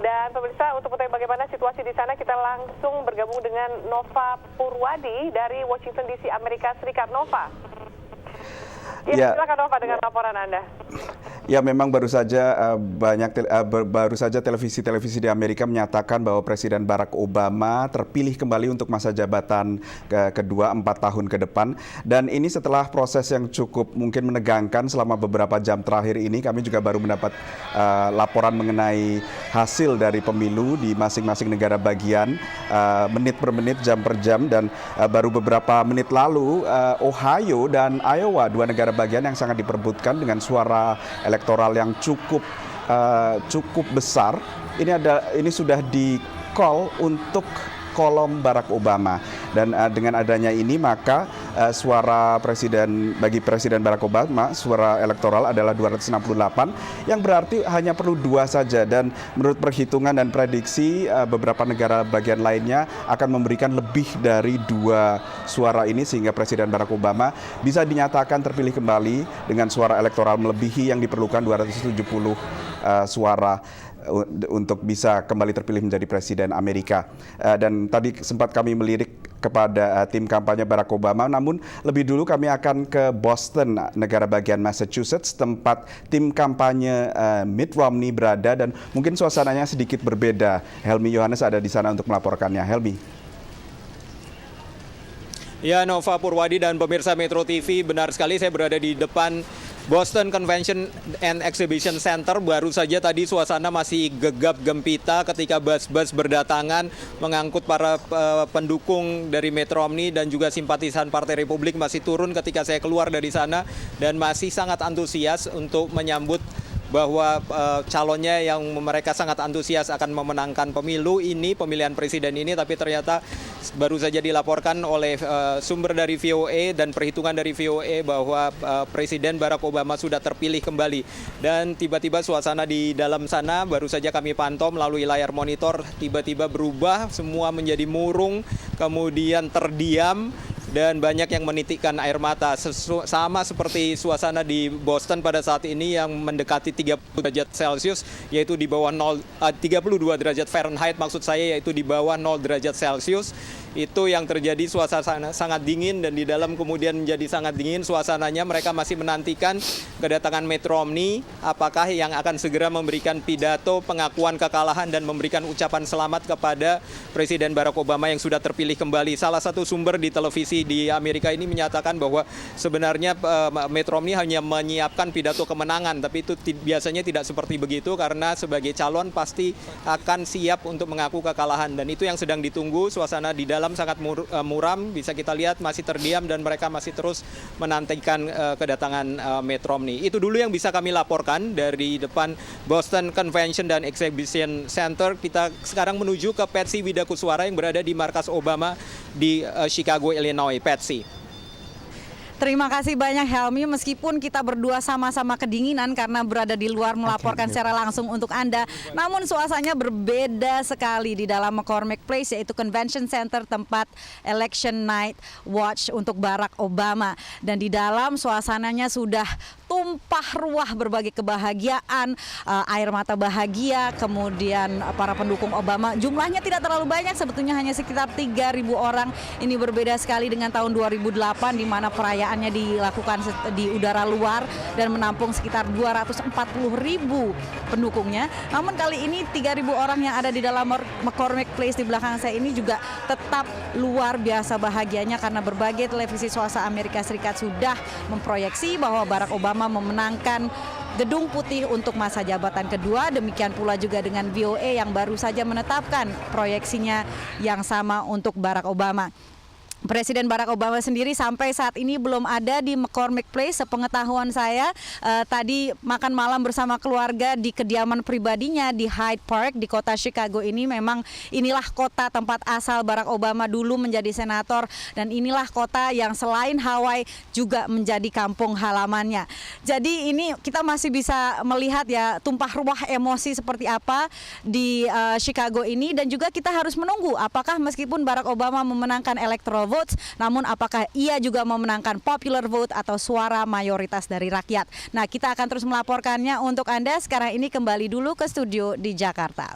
Dan pemirsa, untuk mengetahui bagaimana situasi di sana, kita langsung bergabung dengan Nova Purwadi dari Washington DC, Amerika Serikat. Nova. Ya, silakan Nova dengan laporan Anda. Ya, memang baru saja televisi-televisi di Amerika menyatakan bahwa Presiden Barack Obama terpilih kembali untuk masa jabatan kedua 4 tahun ke depan. Dan ini setelah proses yang cukup mungkin menegangkan selama beberapa jam terakhir ini. Kami juga baru mendapat laporan mengenai hasil dari pemilu di masing-masing negara bagian, menit per menit, jam per jam. Dan baru beberapa menit lalu Ohio dan Iowa, dua negara bagian yang sangat diperebutkan dengan suara elektoral yang cukup besar. Ini sudah di-call untuk kolom Barack Obama, dan dengan adanya ini maka suara bagi Presiden Barack Obama, suara elektoral adalah 268, yang berarti hanya perlu 2 saja, dan menurut perhitungan dan prediksi beberapa negara bagian lainnya akan memberikan lebih dari 2 suara ini sehingga Presiden Barack Obama bisa dinyatakan terpilih kembali dengan suara elektoral melebihi yang diperlukan 270 suara untuk bisa kembali terpilih menjadi Presiden Amerika. Dan tadi sempat kami melirik kepada tim kampanye Barack Obama, namun lebih dulu kami akan ke Boston, negara bagian Massachusetts, tempat tim kampanye Mitt Romney berada, dan mungkin suasananya sedikit berbeda. Helmi Yohanes ada di sana untuk melaporkannya. Helmi. Ya, Nova Purwadi dan pemirsa Metro TV, benar sekali saya berada di depan Boston Convention and Exhibition Center. Baru saja tadi suasana masih gegap gempita ketika bus-bus berdatangan mengangkut para pendukung dari Mitt Romney dan juga simpatisan Partai Republik masih turun ketika saya keluar dari sana, dan masih sangat antusias untuk menyambut bahwa calonnya yang mereka sangat antusias akan memenangkan pemilu ini, pemilihan presiden ini. Tapi ternyata baru saja dilaporkan oleh sumber dari VOA dan perhitungan dari VOA bahwa Presiden Barack Obama sudah terpilih kembali. Dan tiba-tiba suasana di dalam sana baru saja kami pantau melalui layar monitor, tiba-tiba berubah, semua menjadi murung, kemudian terdiam, dan banyak yang menitikkan air mata. Sama seperti suasana di Boston pada saat ini yang mendekati 30 derajat Celcius, yaitu di bawah 32 derajat Fahrenheit maksud saya, yaitu di bawah 0 derajat Celcius. Itu yang terjadi, suasana sangat dingin, dan di dalam kemudian menjadi sangat dingin suasananya. Mereka masih menantikan kedatangan Mitt Romney, apakah yang akan segera memberikan pidato pengakuan kekalahan dan memberikan ucapan selamat kepada Presiden Barack Obama yang sudah terpilih kembali. Salah satu sumber di televisi di Amerika ini menyatakan bahwa sebenarnya Mitt Romney hanya menyiapkan pidato kemenangan, tapi itu biasanya tidak seperti begitu, karena sebagai calon pasti akan siap untuk mengaku kekalahan, dan itu yang sedang ditunggu. Suasana di dalam sangat muram, bisa kita lihat masih terdiam, dan mereka masih terus menantikan kedatangan Mitt Romney. Itu dulu yang bisa kami laporkan dari depan Boston Convention dan Exhibition Center. Kita sekarang menuju ke Patsy Widakuswara yang berada di markas Obama di Chicago, Illinois. Patsy. Terima kasih banyak Helmi, meskipun kita berdua sama-sama kedinginan karena berada di luar melaporkan secara langsung untuk Anda, namun suasananya berbeda sekali di dalam McCormick Place, yaitu Convention Center, tempat Election Night Watch untuk Barack Obama. Dan di dalam suasananya sudah tumpah ruah berbagai kebahagiaan, air mata bahagia, kemudian para pendukung Obama. Jumlahnya tidak terlalu banyak, sebetulnya hanya sekitar 3.000 orang. Ini berbeda sekali dengan tahun 2008 di mana perayaannya dilakukan di udara luar dan menampung sekitar 240.000 pendukungnya. Namun kali ini 3.000 orang yang ada di dalam McCormick Place di belakang saya ini juga tetap luar biasa bahagianya, karena berbagai televisi swasta Amerika Serikat sudah memproyeksi bahwa Barack Obama memenangkan Gedung Putih untuk masa jabatan kedua. Demikian pula juga dengan VOA yang baru saja menetapkan proyeksinya yang sama untuk Barack Obama. Presiden Barack Obama sendiri sampai saat ini belum ada di McCormick Place. Sepengetahuan saya tadi makan malam bersama keluarga di kediaman pribadinya di Hyde Park di kota Chicago ini. Memang inilah kota tempat asal Barack Obama dulu menjadi senator, dan inilah kota yang selain Hawaii juga menjadi kampung halamannya. Jadi ini kita masih bisa melihat ya tumpah ruah emosi seperti apa di Chicago ini, dan juga kita harus menunggu apakah meskipun Barack Obama memenangkan electoral votes, namun apakah ia juga memenangkan popular vote atau suara mayoritas dari rakyat. Nah, kita akan terus melaporkannya untuk Anda. Sekarang ini kembali dulu ke studio di Jakarta.